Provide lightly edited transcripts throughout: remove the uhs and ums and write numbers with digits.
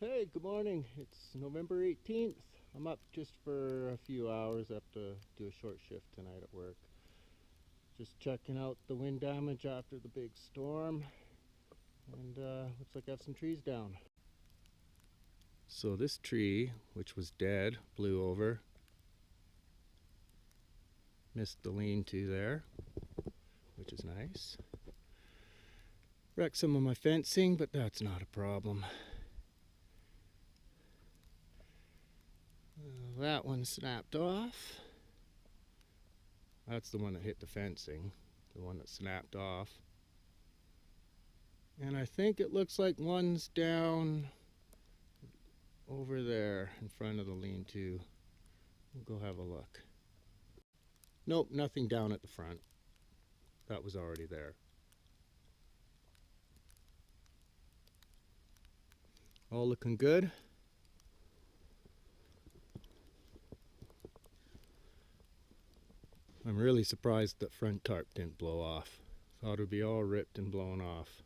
Hey, good morning. It's November 18th. I'm up just for a few hours. I have to do a short shift tonight at work. Just checking out the wind damage after the big storm. And looks like I have some trees down. So this tree, which was dead, blew over. Missed the lean-to there, which is nice. Wrecked some of my fencing, but that's not a problem. That one snapped off. That's the one that hit the fencing, the one that snapped off. And I think it looks like one's down over there in front of the lean-to. We'll go have a look. Nope, nothing down at the front. That was already there. All looking good. I'm really surprised that front tarp didn't blow off. Thought it would be all ripped and blown off.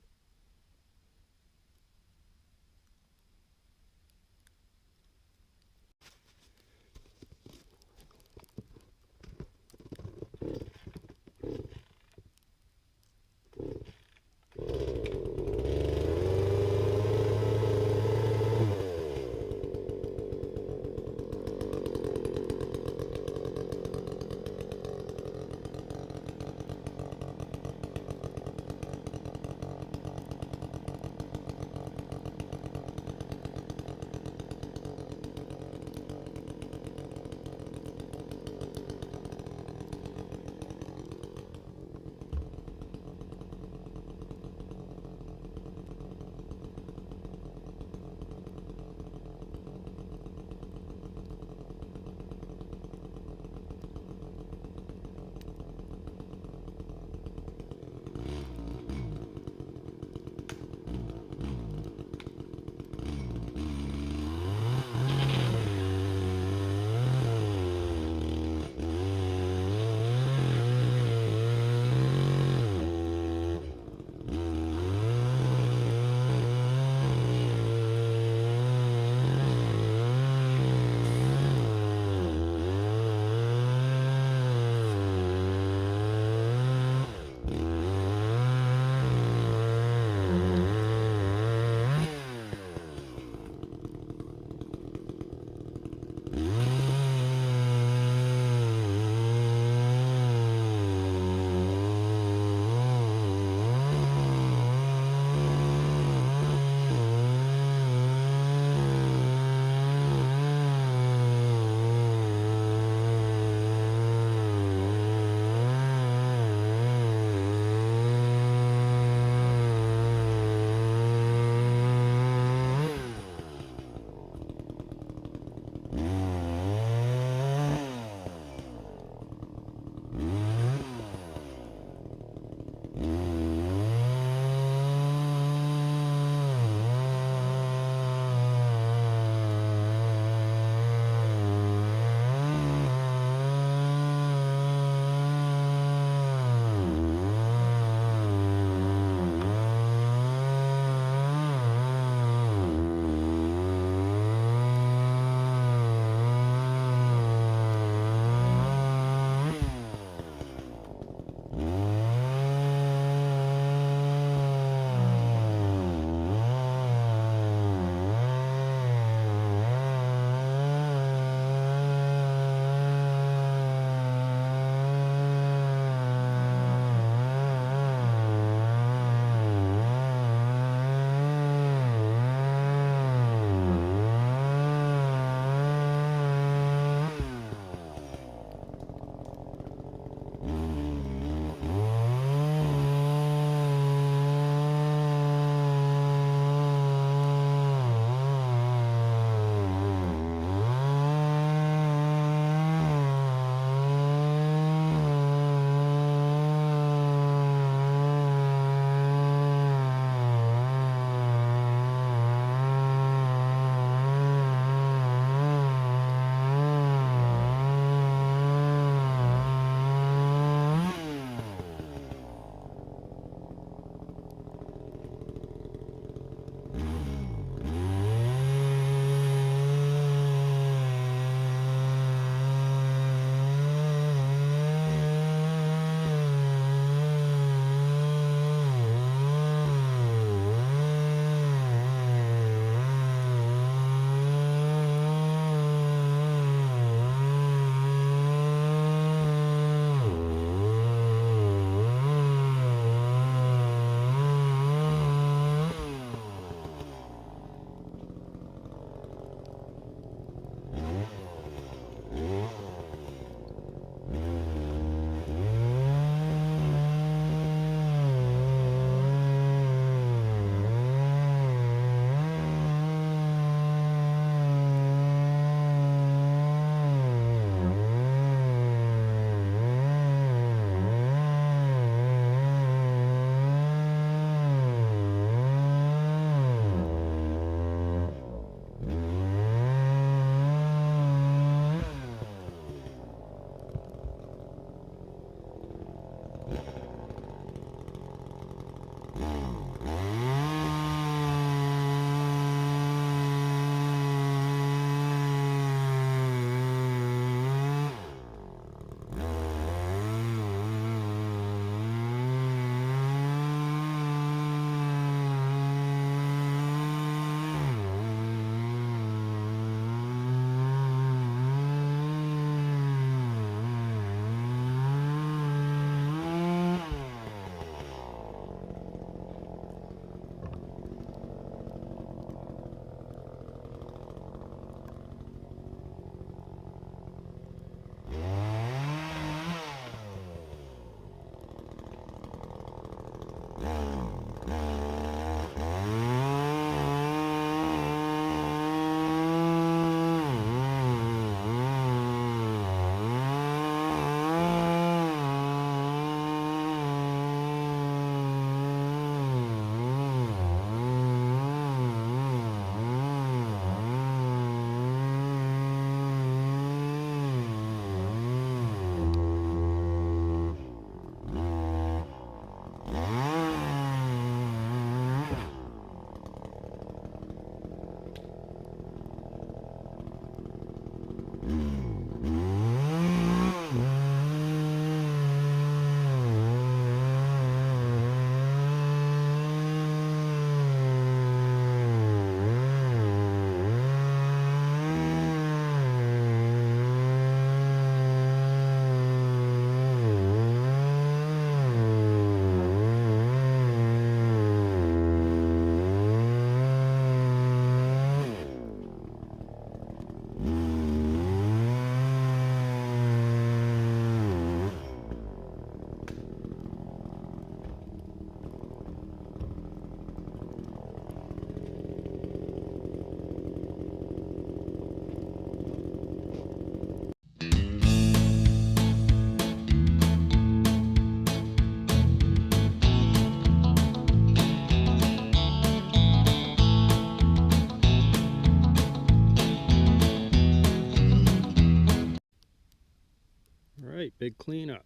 big cleanup.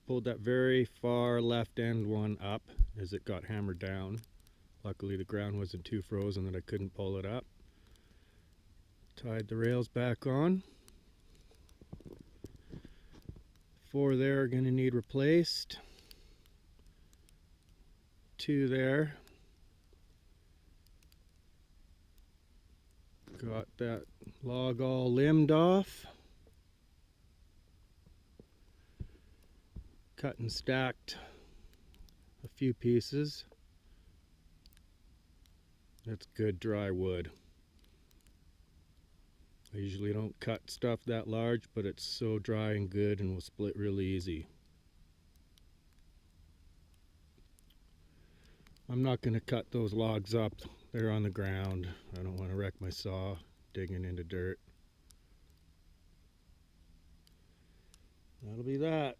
Pulled that very far left end one up as it got hammered down. Luckily the ground wasn't too frozen that I couldn't pull it up. Tied the rails back on. 4 there are going to need replaced. 2 there. Got that log all limbed off. Cut and stacked a few pieces. That's good dry wood. I usually don't cut stuff that large, but it's so dry and good and will split really easy. I'm not going to cut those logs up. They're on the ground. I don't want to wreck my saw digging into dirt. That'll be that.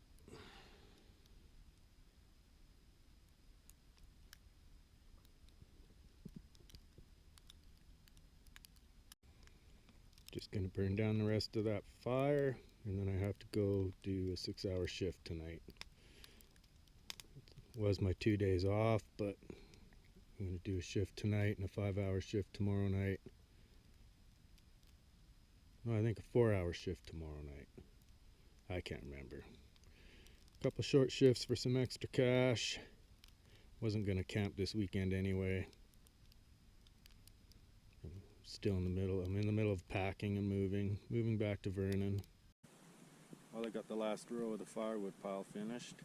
Just going to burn down the rest of that fire, and then I have to go do a 6-hour shift tonight. It was my 2 days off, but I'm going to do a shift tonight and a 5-hour shift tomorrow night. No, I think a 4-hour shift tomorrow night. I can't remember. A couple short shifts for some extra cash. Wasn't going to camp this weekend anyway. Still in the middle. I'm in the middle of packing and moving back to Vernon. Well, I got the last row of the firewood pile finished.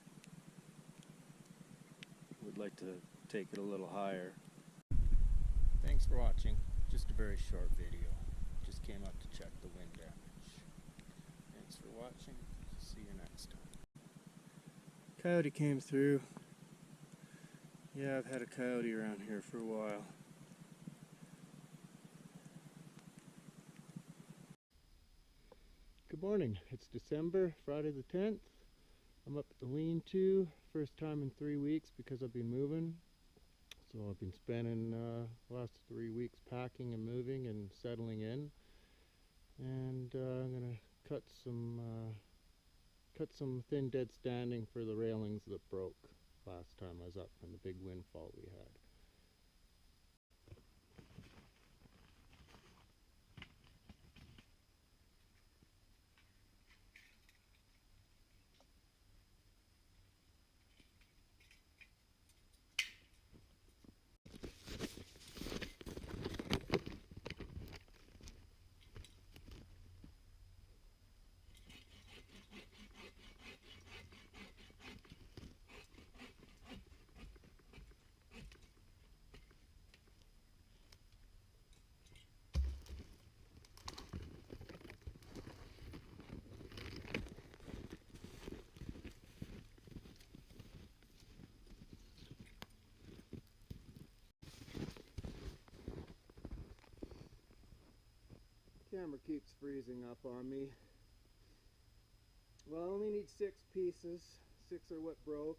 Would like to take it a little higher. Thanks for watching. Just a very short video. Just came up to check the wind damage. Thanks for watching. See you next time. Coyote came through. Yeah, I've had a coyote around here for a while. Good morning. It's December, Friday the 10th. I'm up at the lean-to, first time in 3 weeks because I've been moving. So I've been spending the last 3 weeks packing and moving and settling in. And I'm gonna cut some thin dead standing for the railings that broke last time I was up from the big windfall we had. Camera keeps freezing up on me. Well, I only need 6 pieces. 6 are what broke.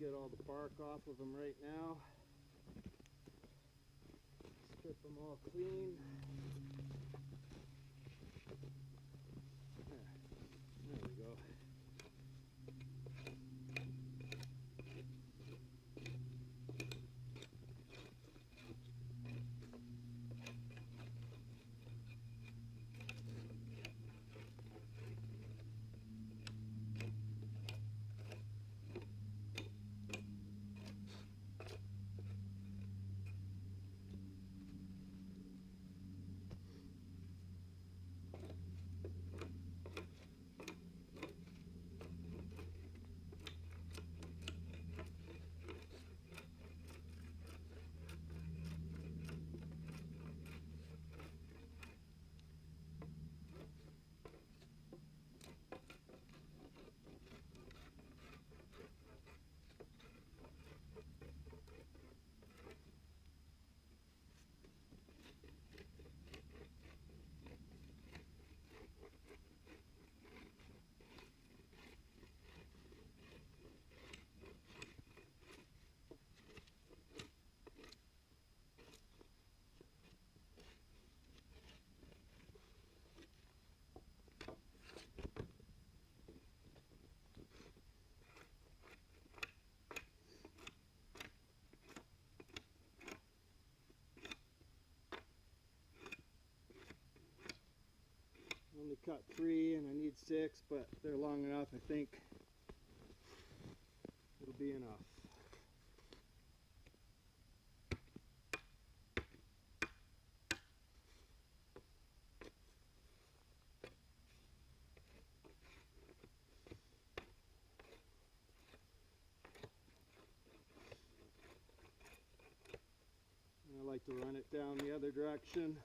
get all the bark off of them right now. Strip them all clean. There we go. Only cut 3 and I need 6, but they're long enough. I think it'll be enough. And I like to run it down the other direction.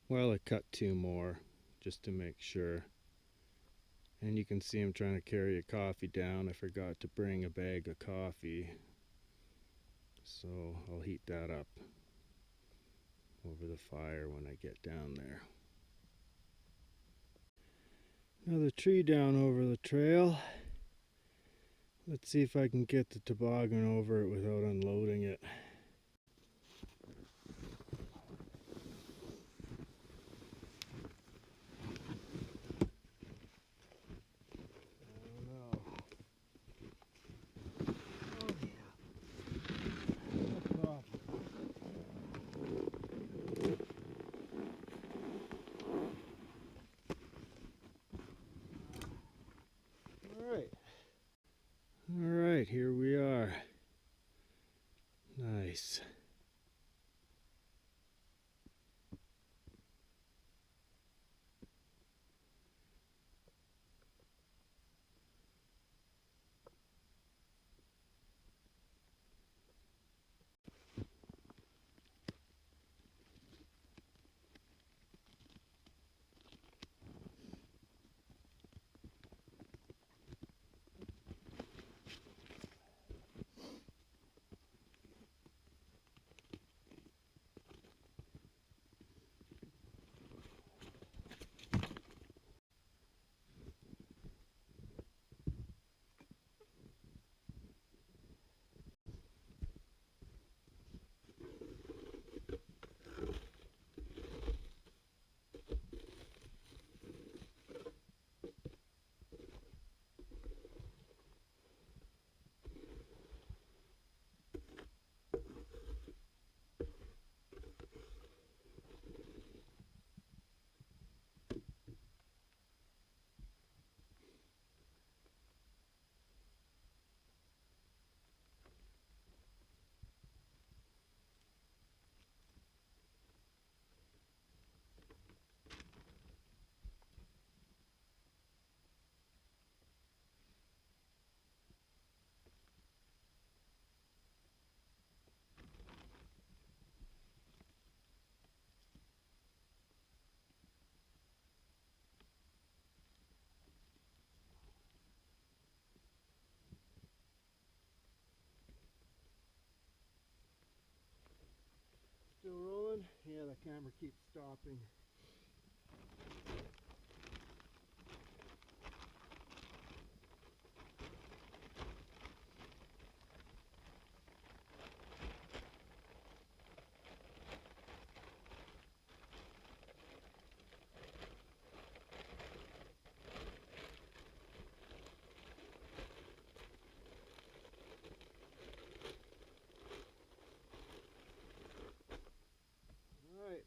Well, I cut 2 more just to make sure. And you can see I'm trying to carry a coffee down. I forgot to bring a bag of coffee. So I'll heat that up over the fire when I get down there. Another tree down over the trail. Let's see if I can get the toboggan over it without unloading it. Alright, here we are. Nice. that camera keeps stopping. Alright.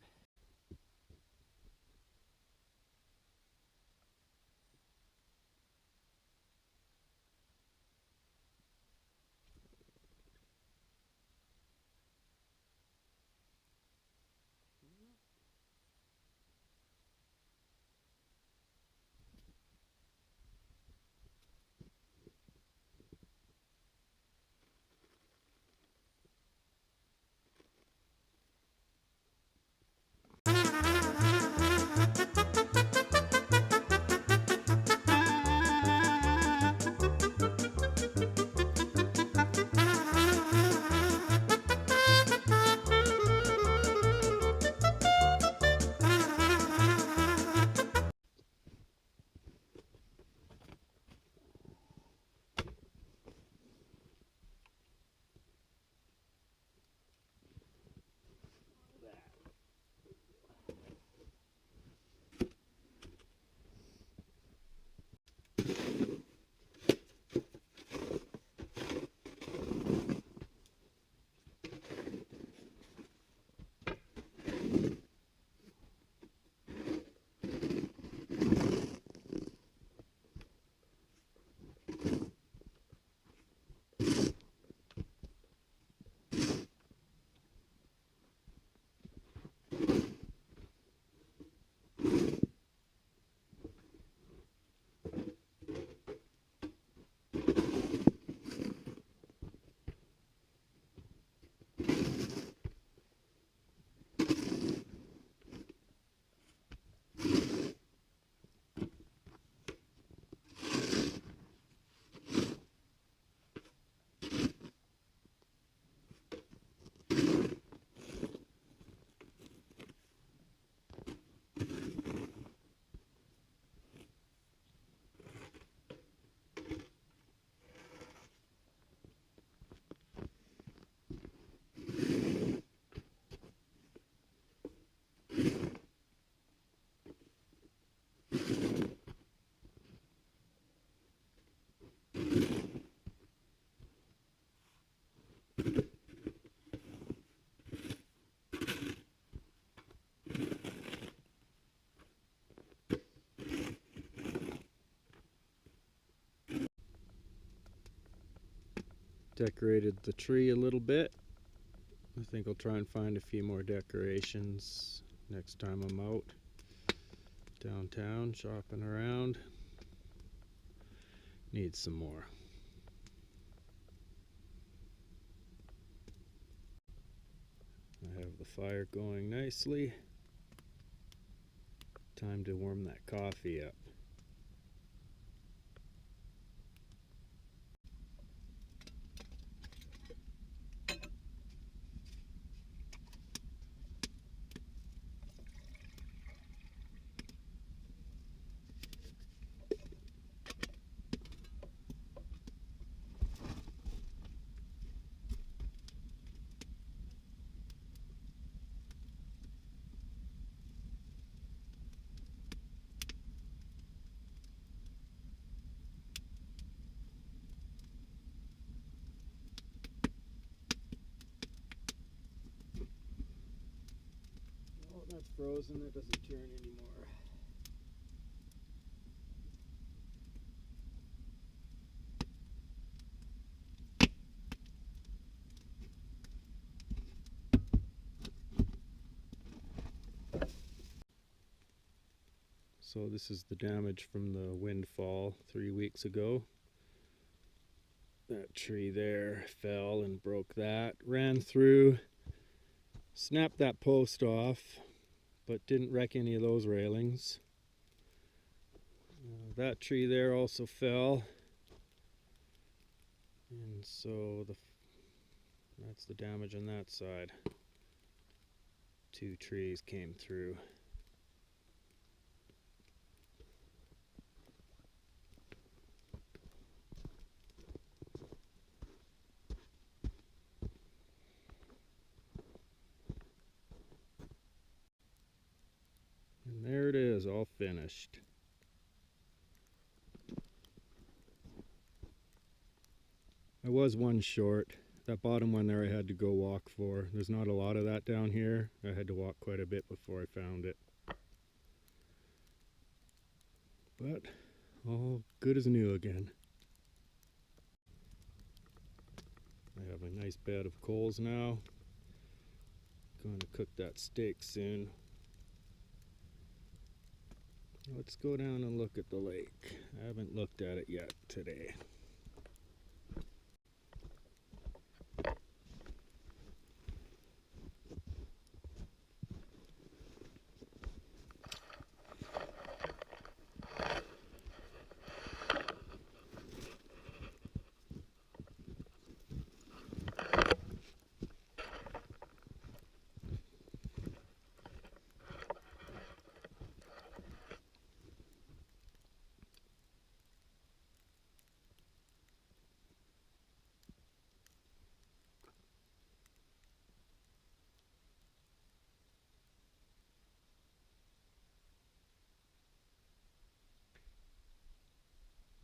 Decorated the tree a little bit. I think I'll try and find a few more decorations next time I'm out downtown shopping around. Need some more. I have the fire going nicely. Time to warm that coffee up. Oh, that's frozen. It doesn't turn anymore. So this is the damage from the windfall 3 weeks ago. That tree there fell and broke that. Ran through, snapped that post off, but didn't wreck any of those railings. That tree there also fell. And so that's the damage on that side. 2 trees came through. And there it is, all finished. I was one short. That bottom one there I had to go walk for. There's not a lot of that down here. I had to walk quite a bit before I found it. But all good as new again. I have a nice bed of coals now. Going to cook that steak soon. Let's go down and look at the lake. I haven't looked at it yet today.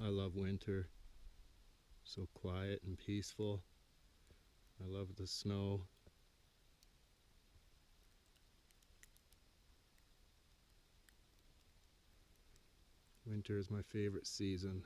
I love winter. So quiet and peaceful. I love the snow. Winter is my favorite season.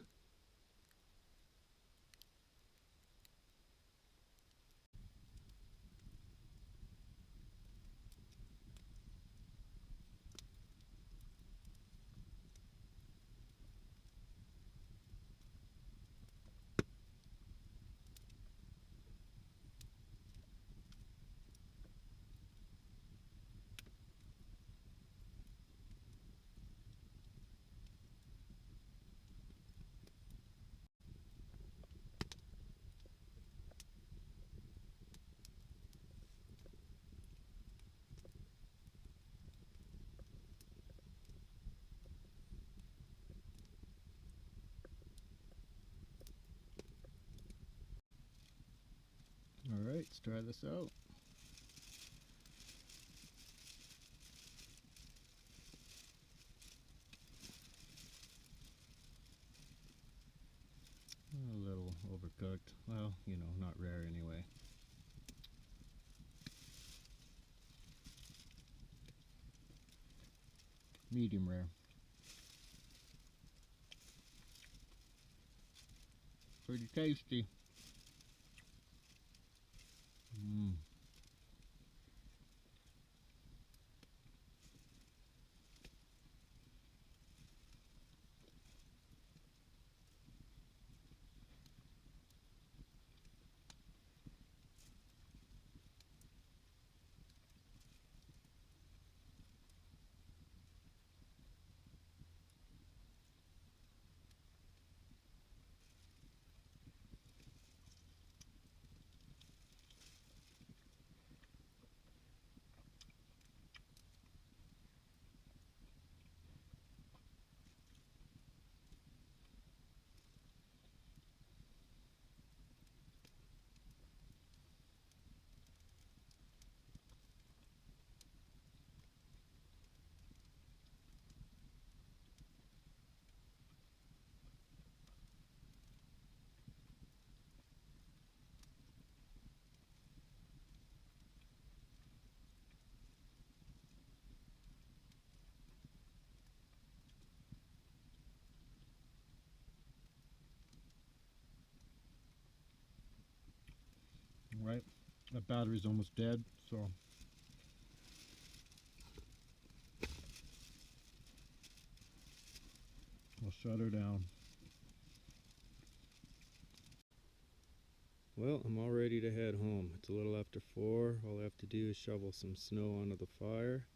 Alright, let's try this out. A little overcooked. Well, you know, not rare anyway. Medium rare. Pretty tasty. Right, that battery's almost dead, so I'll shut her down. Well, I'm all ready to head home. It's a little after 4. All I have to do is shovel some snow onto the fire,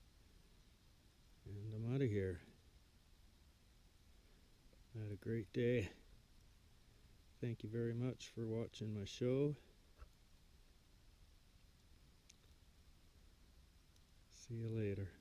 and I'm out of here. I had a great day. Thank you very much for watching my show. See you later.